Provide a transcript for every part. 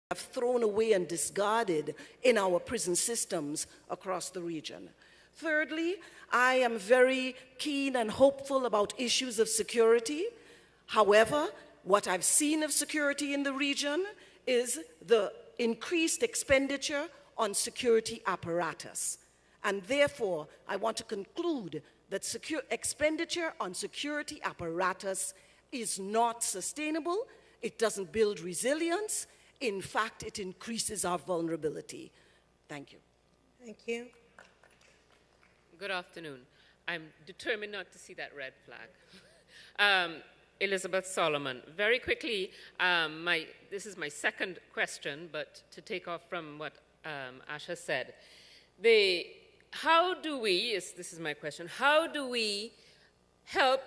have thrown away and discarded in our prison systems across the region. Thirdly, I am very keen and hopeful about issues of security. However, what I've seen of security in the region is the increased expenditure on security apparatus. And therefore, I want to conclude that expenditure on security apparatus is not sustainable. It doesn't build resilience. In fact, it increases our vulnerability. Thank you. Thank you. Good afternoon. I'm determined not to see that red flag. Elizabeth Solomon. Very quickly, this is my second question, but to take off from what Asha said. How do we, this is my question, how do we help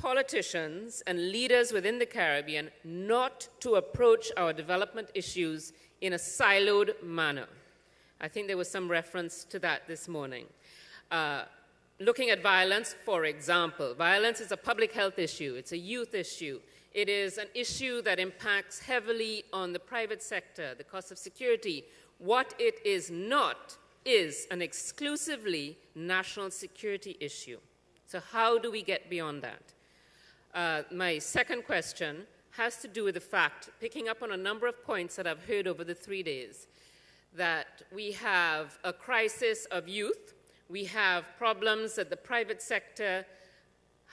politicians and leaders within the Caribbean not to approach our development issues in a siloed manner? I think there was some reference to that this morning. Looking at violence, for example, violence is a public health issue. It's a youth issue. It is an issue that impacts heavily on the private sector, the cost of security. What it is not is an exclusively national security issue. So how do we get beyond that? My second question has to do with the fact, picking up on a number of points that I've heard over the 3 days, that we have a crisis of youth. We have problems that the private sector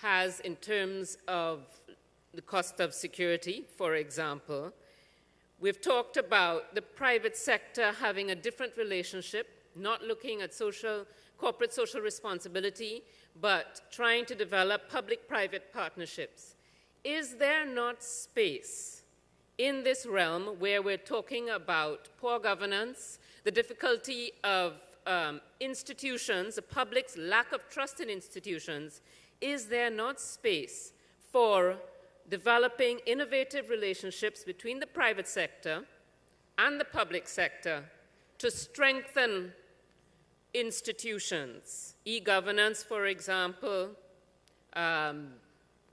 has in terms of the cost of security, for example. We've talked about the private sector having a different relationship, not looking at corporate social responsibility, but trying to develop public-private partnerships. Is there not space in this realm where we're talking about poor governance, the difficulty of institutions, the public's lack of trust in institutions, is there not space for developing innovative relationships between the private sector and the public sector to strengthen institutions, e-governance, for example,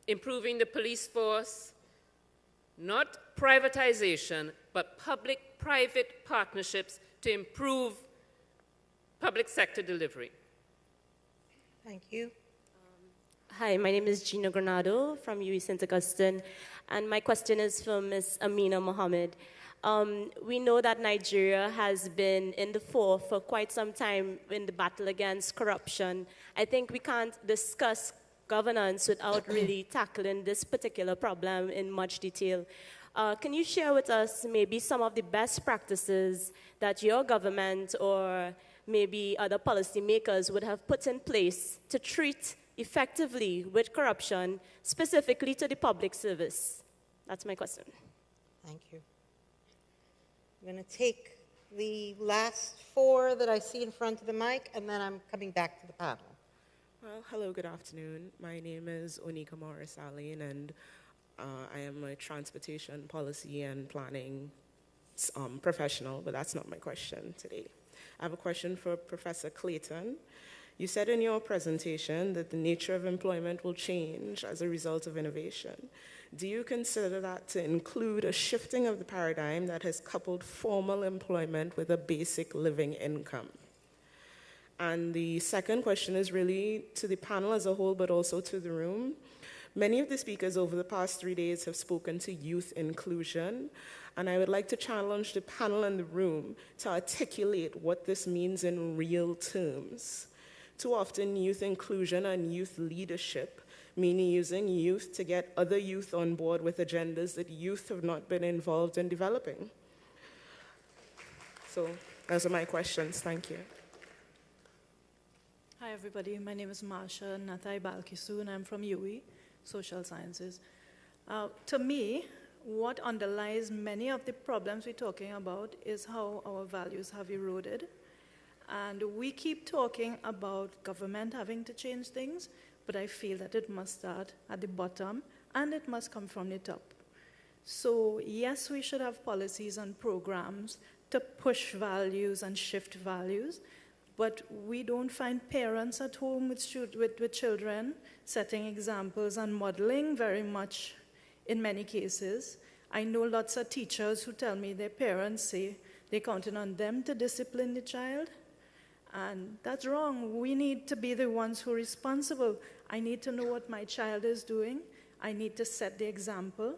improving the police force, not privatization, but public-private partnerships to improve public sector delivery? Thank you. Hi, my name is Gina Granado from UWI St. Augustine, and my question is for Ms. Amina Mohammed. We know that Nigeria has been in the fore for quite some time in the battle against corruption. I think we can't discuss governance without really tackling this particular problem in much detail. Can you share with us maybe some of the best practices that your government or maybe other policymakers would have put in place to treat effectively with corruption, specifically to the public service? That's my question. Thank you. I'm going to take the last 4 that I see in front of the mic, and then I'm coming back to the panel. Well, hello, good afternoon. My name is Oyneika Morris, and I am a transportation policy and planning professional, but that's not my question today. I have a question for Professor Clayton. You said in your presentation that the nature of employment will change as a result of innovation. Do you consider that to include a shifting of the paradigm that has coupled formal employment with a basic living income? And the second question is really to the panel as a whole, but also to the room. Many of the speakers over the past 3 days have spoken to youth inclusion, and I would like to challenge the panel and the room to articulate what this means in real terms. Too often, youth inclusion and youth leadership mean using youth to get other youth on board with agendas that youth have not been involved in developing. So those are my questions. Thank you. Hi, everybody. My name is Marsha Balki, and I'm from UWI, Social Sciences. To me, what underlies many of the problems we're talking about is how our values have eroded. And we keep talking about government having to change things, but I feel that it must start at the bottom and it must come from the top. So yes, we should have policies and programs to push values and shift values, but we don't find parents at home with children setting examples and modeling very much in many cases. I know lots of teachers who tell me their parents say they're counting on them to discipline the child. And that's wrong. We need to be the ones who are responsible. I need to know what my child is doing. I need to set the example.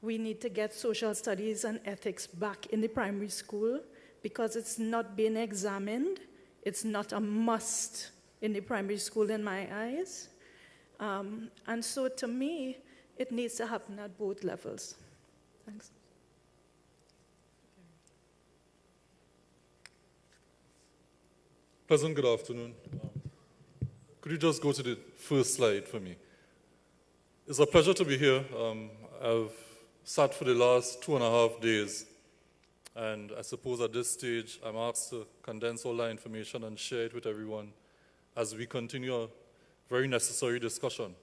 We need to get social studies and ethics back in the primary school because it's not being examined. It's not a must in the primary school in my eyes. And so to me, it needs to happen at both levels. Thanks. Pleasant good afternoon. Could you just go to the first slide for me? It's a pleasure to be here. I've sat for the last 2.5 days, and I suppose at this stage I'm asked to condense all that information and share it with everyone as we continue a very necessary discussion.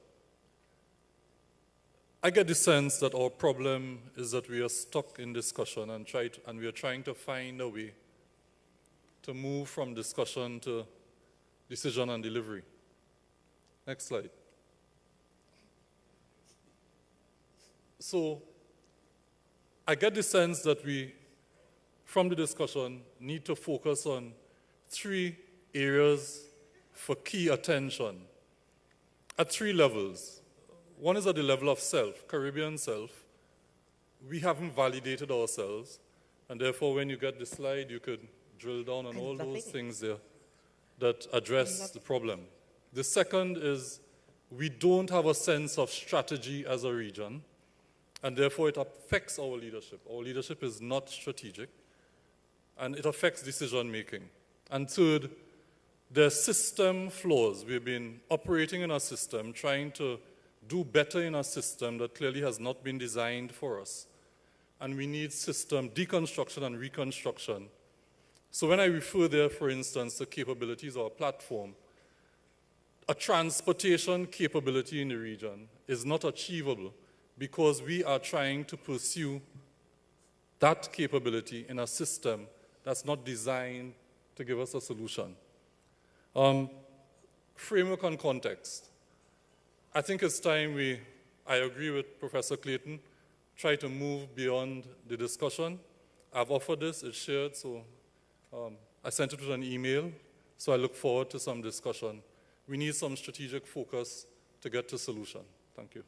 I get the sense that our problem is that we are stuck in discussion and we are trying to find a way to move from discussion to decision and delivery. Next slide. So I get the sense that we, from the discussion, need to focus on 3 areas for key attention at 3 levels. One is at the level of self, Caribbean self. We haven't validated ourselves, and therefore when you get the slide, you could drill down on all those things there that address the problem. The second is we don't have a sense of strategy as a region, and therefore it affects our leadership. Our leadership is not strategic, and it affects decision making. And third, there's system flaws. We've been operating in a system, trying to do better in a system that clearly has not been designed for us. And we need system deconstruction and reconstruction. So when I refer there, for instance, to capabilities or a platform, a transportation capability in the region is not achievable because we are trying to pursue that capability in a system that's not designed to give us a solution. Framework and context. I think it's time I agree with Professor Clayton, try to move beyond the discussion. I've offered this, it's shared, so I sent it with an email, so I look forward to some discussion. We need some strategic focus to get to solution. Thank you.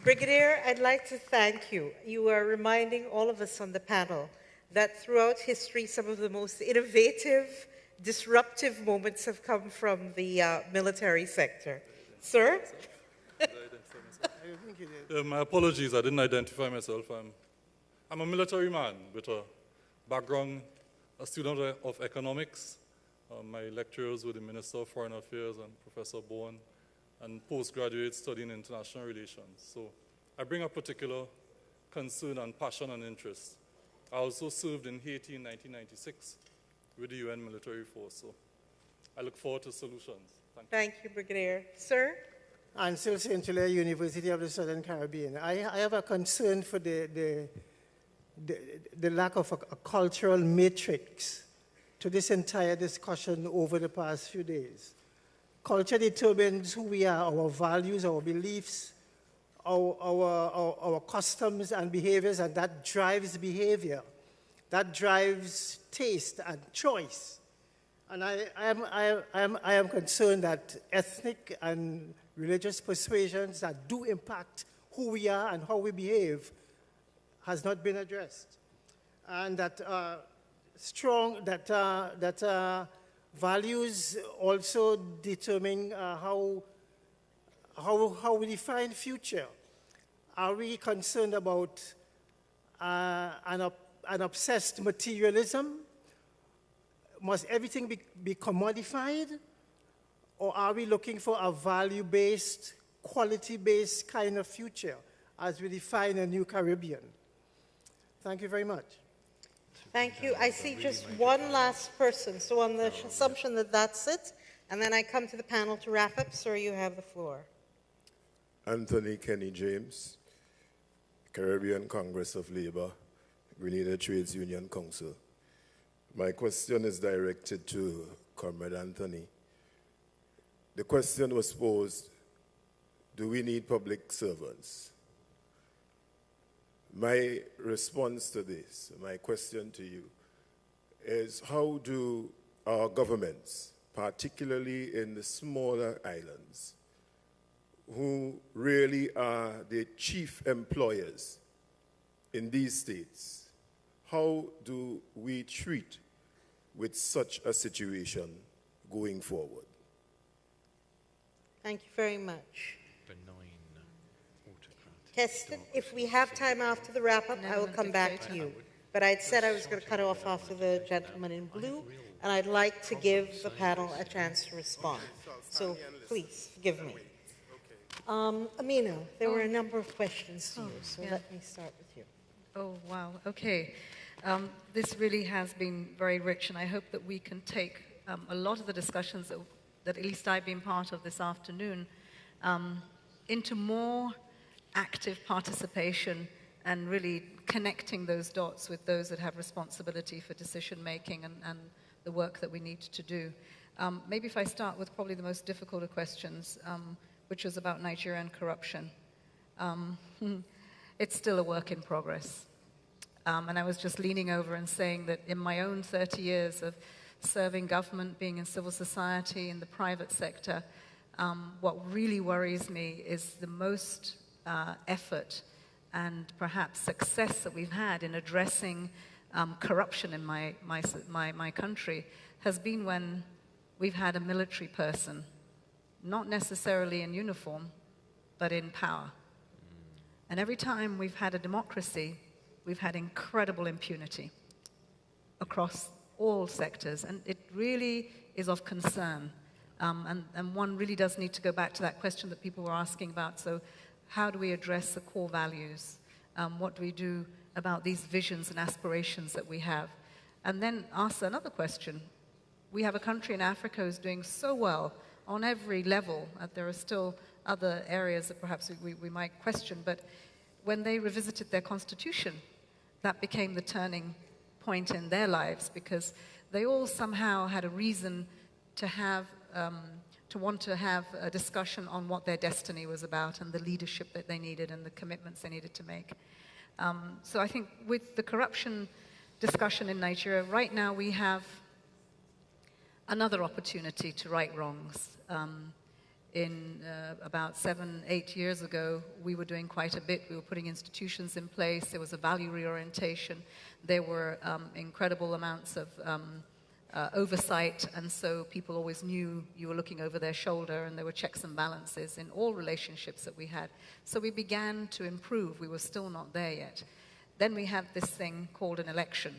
Brigadier, I'd like to thank you. You are reminding all of us on the panel that throughout history, some of the most innovative, disruptive moments have come from the military sector. Sir? My apologies, I didn't identify myself. I'm a military man with a background, a student of economics. My lecturers were the Minister of Foreign Affairs and Professor Bowen, and postgraduate studying international relations. So I bring a particular concern and passion and interest. I also served in Haiti in 1996 with the UN military force. So I look forward to solutions. Thank you, Brigadier. Sir? I'm still St. Hilaire, University of the Southern Caribbean. I have a concern for the lack of a cultural matrix to this entire discussion over the past few days. Culture determines who we are, our values, our beliefs, our customs and behaviors, and that drives behavior. That drives taste and choice. And I am concerned that ethnic and religious persuasions that do impact who we are and how we behave has not been addressed. And that values also determine how we define future. Are we concerned about an obsessed materialism? Must everything be commodified? Or are we looking for a value-based, quality-based kind of future as we define a new Caribbean? Thank you very much. Thank you. I see just one last person. So on the assumption that that's it, and then I come to the panel to wrap up. Sir, you have the floor. Anthony Kenny James, Caribbean Congress of Labour, Grenada Trades Union Council. My question is directed to Comrade Anthony. The question was posed, do we need public servants? My response to this, my question to you, is how do our governments, particularly in the smaller islands, who really are the chief employers in these states, how do we treat with such a situation going forward? Thank you very much. Heston, if we have time after the wrap-up, I will come back to you. But I'd said I was going to cut off after the gentleman in blue, and I'd like to give the panel a chance to respond. So please, forgive me. Amina, there were a number of questions to you, so let me start with you. Oh, wow. Okay. This really has been very rich, and I hope that we can take a lot of the discussions that at least I've been part of this afternoon into more active participation and really connecting those dots with those that have responsibility for decision-making and the work that we need to do. Maybe if I start with probably the most difficult of questions, which was about Nigeria and corruption. It's still a work in progress. And I was just leaning over and saying that in my own 30 years of serving government, being in civil society, in the private sector, what really worries me is the most effort and perhaps success that we've had in addressing corruption in my country has been when we've had a military person, not necessarily in uniform, but in power. And every time we've had a democracy, we've had incredible impunity across all sectors, and it really is of concern. And one really does need to go back to that question that people were asking about. So how do we address the core values? What do we do about these visions and aspirations that we have? And then ask another question. We have a country in Africa who's doing so well on every level. There are still other areas that perhaps we might question, but when they revisited their constitution, that became the turning point in their lives, because they all somehow had a reason to have to want to have a discussion on what their destiny was about and the leadership that they needed and the commitments they needed to make. So I think with the corruption discussion in Nigeria, right now we have another opportunity to right wrongs. About 7-8 years ago, we were doing quite a bit. We were putting institutions in place. There was a value reorientation. There were incredible amounts of oversight, and so people always knew you were looking over their shoulder, and there were checks and balances in all relationships that we had. So we began to improve. We were still not there yet. Then we had this thing called an election,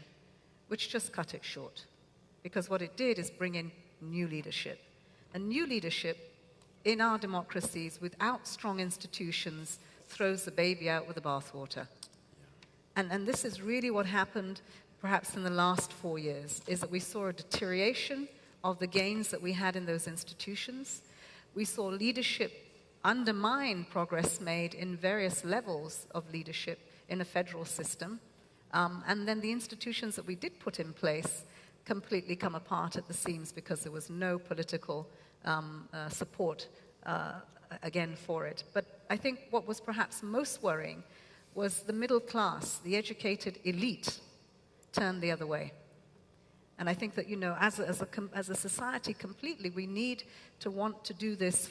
which just cut it short, because what it did is bring in new leadership. And new leadership in our democracies, without strong institutions, throws the baby out with the bathwater. And this is really what happened perhaps in the last 4 years, is that we saw a deterioration of the gains that we had in those institutions. We saw leadership undermine progress made in various levels of leadership in a federal system. And then the institutions that we did put in place completely come apart at the seams because there was no political support, again, for it. But I think what was perhaps most worrying was the middle class, the educated elite, turned the other way. And I think that, you know, as a society completely, we need to want to do this